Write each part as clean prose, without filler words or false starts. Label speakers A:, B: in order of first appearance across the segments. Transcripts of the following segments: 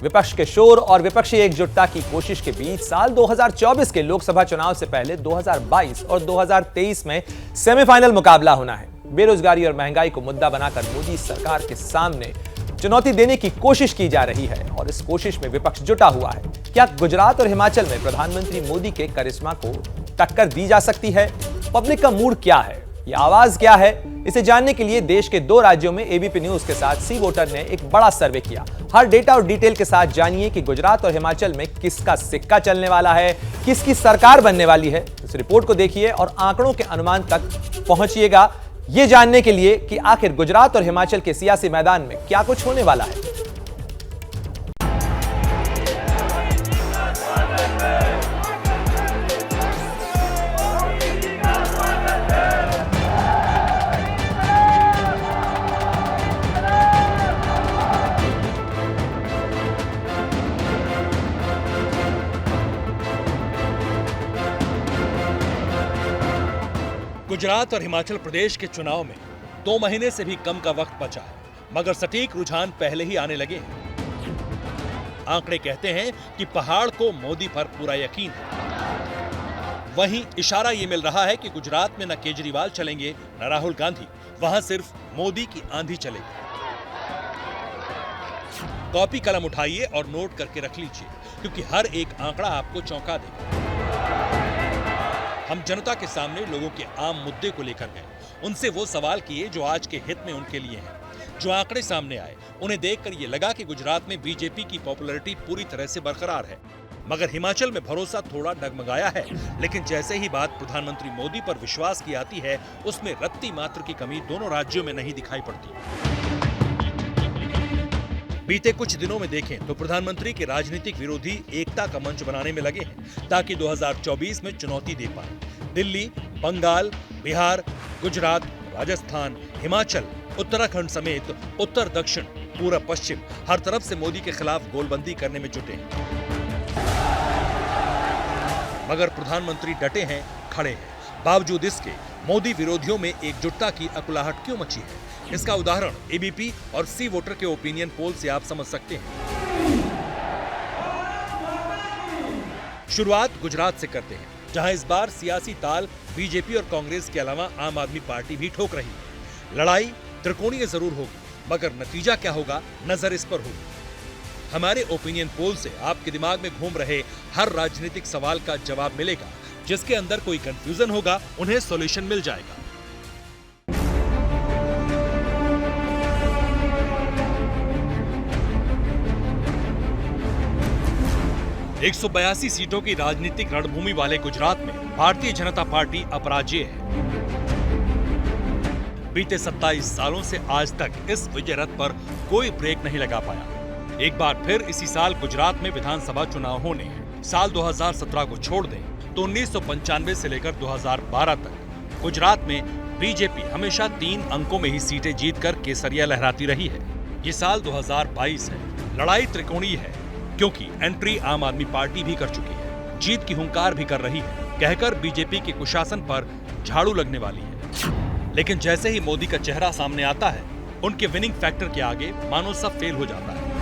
A: विपक्ष के शोर और विपक्षी एकजुटता की कोशिश के बीच साल 2024 के लोकसभा चुनाव से पहले 2022 और 2023 में सेमीफाइनल मुकाबला होना है। बेरोजगारी और महंगाई को मुद्दा बनाकर मोदी सरकार के सामने चुनौती देने की कोशिश की जा रही है और इस कोशिश में विपक्ष जुटा हुआ है। क्या गुजरात और हिमाचल में प्रधानमंत्री मोदी के करिश्मा को टक्कर दी जा सकती है? पब्लिक का मूड क्या है? ये आवाज क्या है? इसे जानने के लिए देश के 2 राज्यों में एबीपी न्यूज के साथ सी वोटर ने एक बड़ा सर्वे किया। हर डेटा और डिटेल के साथ जानिए कि गुजरात और हिमाचल में किसका सिक्का चलने वाला है, किसकी सरकार बनने वाली है। इस रिपोर्ट को देखिए और आंकड़ों के अनुमान तक पहुंचिएगा, ये जानने के लिए कि आखिर गुजरात और हिमाचल के सियासी मैदान में क्या कुछ होने वाला है।
B: गुजरात और हिमाचल प्रदेश के चुनाव में 2 महीने से भी कम का वक्त बचा है, मगर सटीक रुझान पहले ही आने लगे हैं। आंकड़े कहते हैं कि पहाड़ को मोदी पर पूरा यकीन है। वहीं इशारा ये मिल रहा है कि गुजरात में न केजरीवाल चलेंगे न राहुल गांधी, वहां सिर्फ मोदी की आंधी चलेगी। कॉपी कलम उठाइए और नोट करके रख लीजिए, क्योंकि हर एक आंकड़ा आपको चौंका देगा। हम जनता के सामने लोगों के आम मुद्दे को लेकर गए, उनसे वो सवाल किए जो आज के हित में उनके लिए हैं। जो आंकड़े सामने आए उन्हें देखकर ये लगा कि गुजरात में बीजेपी की पॉपुलैरिटी पूरी तरह से बरकरार है, मगर हिमाचल में भरोसा थोड़ा डगमगाया है। लेकिन जैसे ही बात प्रधानमंत्री मोदी पर विश्वास की आती है, उसमें रत्ती मात्र की कमी दोनों राज्यों में नहीं दिखाई पड़ती। बीते कुछ दिनों में देखें तो प्रधानमंत्री के राजनीतिक विरोधी एकता का मंच बनाने में लगे हैं, ताकि 2024 में चुनौती दे पाए। दिल्ली, बंगाल, बिहार, गुजरात, राजस्थान, हिमाचल, उत्तराखंड समेत उत्तर दक्षिण, पूरब पश्चिम हर तरफ से मोदी के खिलाफ गोलबंदी करने में जुटे हैं। मगर प्रधानमंत्री डटे हैं, खड़े हैं। बावजूद इसके मोदी विरोधियों में एकजुटता की अकुलाहट क्यों मची है? इसका उदाहरण एबीपी और सी वोटर के ओपिनियन पोल से आप समझ सकते हैं। शुरुआत गुजरात से करते हैं, जहां इस बार सियासी ताल बीजेपी और कांग्रेस के अलावा आम आदमी पार्टी भी ठोक रही है। लड़ाई त्रिकोणीय जरूर होगी, मगर नतीजा क्या होगा, नजर इस पर होगी। हमारे ओपिनियन पोल से आपके दिमाग में घूम रहे हर राजनीतिक सवाल का जवाब मिलेगा। जिसके अंदर कोई कंफ्यूजन होगा, उन्हें सॉल्यूशन मिल जाएगा। 182 सीटों की राजनीतिक रणभूमि वाले गुजरात में भारतीय जनता पार्टी अपराजेय है। बीते 27 सालों से आज तक इस विजय रथ पर कोई ब्रेक नहीं लगा पाया। एक बार फिर इसी साल गुजरात में विधानसभा चुनाव होने हैं। साल 2017 को छोड़ दें तो 1995 से लेकर 2012 तक गुजरात में बीजेपी हमेशा 3 अंकों में ही सीटें जीतकर केसरिया लहराती रही है। ये साल 2022 है। लड़ाई त्रिकोणीय है, क्योंकि एंट्री आम आदमी पार्टी भी कर चुकी है, जीत की हुंकार भी कर रही है, कहकर बीजेपी के कुशासन पर झाड़ू लगने वाली है। लेकिन जैसे ही मोदी का चेहरा सामने आता है, उनके विनिंग फैक्टर के आगे मानो सब फेल हो जाता है।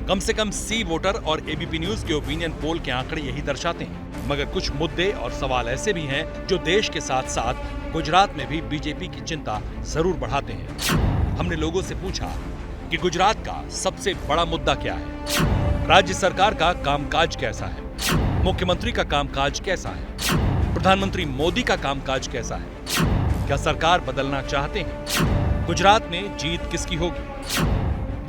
B: कम से कम सी वोटर और एबीपी न्यूज के ओपिनियन पोल के आंकड़े यही दर्शाते हैं। मगर कुछ मुद्दे और सवाल ऐसे भी हैं जो देश के साथ साथ गुजरात में भी बीजेपी की चिंता जरूर बढ़ाते हैं। हमने लोगों से पूछा कि गुजरात का सबसे बड़ा मुद्दा क्या है, राज्य सरकार का कामकाज कैसा है, मुख्यमंत्री का कामकाज कैसा है, प्रधानमंत्री मोदी का कामकाज कैसा है, क्या सरकार बदलना चाहते हैं, गुजरात में जीत किसकी होगी।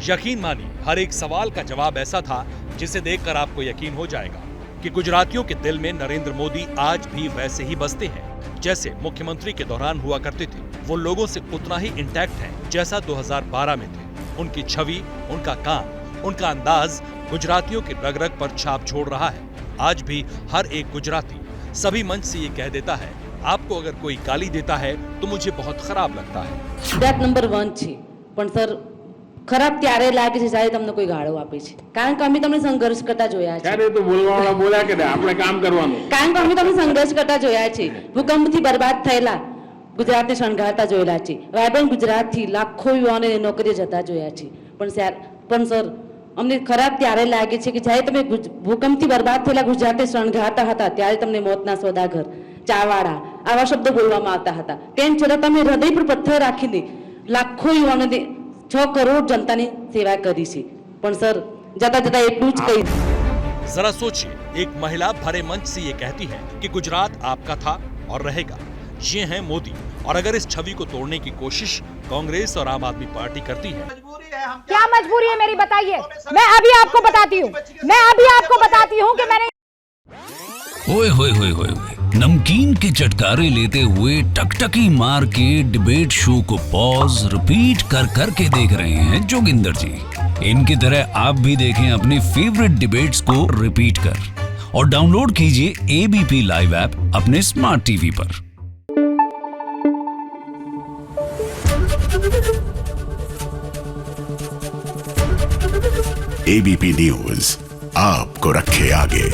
B: यकीन मानिए, हर एक सवाल का जवाब ऐसा था जिसे देखकर आपको यकीन हो जाएगा कि गुजरातियों के दिल में नरेंद्र मोदी आज भी वैसे ही बसते हैं जैसे मुख्यमंत्री के दौरान हुआ करते थे। वो लोगों से उतना ही इंटैक्ट हैं जैसा 2012 में थे। उनकी छवि, उनका काम, उनका अंदाज गुजरातियों के रग रग पर छाप छोड़ रहा है। आज भी हर एक गुजराती सभी मंच से ये कह देता है, आपको अगर कोई गाली देता है तो मुझे बहुत खराब लगता है।
C: ગુજરાત નંબર 1 છે, પણ સર ખરાબ ત્યારે લાગે છે જ્યારે તમને કોઈ ગાળો આપે છે, કારણ કે અમે તમને સંઘર્ષ કરતા જોયા છે।
D: ત્યારે તો બોલવાવાળા બોલ્યા કે આપણે કામ કરવાનું,
C: કારણ કે અમે તમને સંઘર્ષ કરતા જોયા છે। ભૂકંપથી બરબાદ થયેલા ગુજરાતને શણગારતા જોયેલા છે। વાયબ્રન્ટ ગુજરાતથી લાખો યુવાનોને નોકરીએ જતા જોયા છે, પણ પણ સર અમને ખરાબ ત્યારે લાગે છે કે જ્યારે તમે ભૂકંપથી બરબાદ થયેલા ગુજરાતે શણગારતા હતા ત્યારે તમને મોતના સોદાગર, ચાવાડા આવા શબ્દો બોલવામાં આવતા હતા. તેમ છતાં તમે હૃદય પર પથ્થર રાખીને લાખો યુવાનોને 6 કરોડ जनताની સેવા કરી છે. પણ સર જતા જતા એટલું જ કહી.
B: जरा सोचिए, एक महिला भरे मंच से ये कहती है कि गुजरात आपका था और रहेगा. ये हैं मोदी. और अगर इस छवि को तोड़ने की कोशिश कांग्रेस और आम आदमी पार्टी करती है.
E: क्या मजबूरी है मेरी बताइए. मैं अभी आपको बताती हूँ कि मैंने
F: ओए होए होए होए होए, नमकीन के चटकारे लेते हुए टकटकी मार के डिबेट शो को पॉज रिपीट कर कर के देख रहे हैं जोगिंदर जी. इनकी तरह आप भी देखें अपनी फेवरेट डिबेट्स को रिपीट कर और डाउनलोड कीजिए एबीपी लाइव ऐप अपने स्मार्ट टीवी पर.
G: एबीपी न्यूज आपको रखे आगे.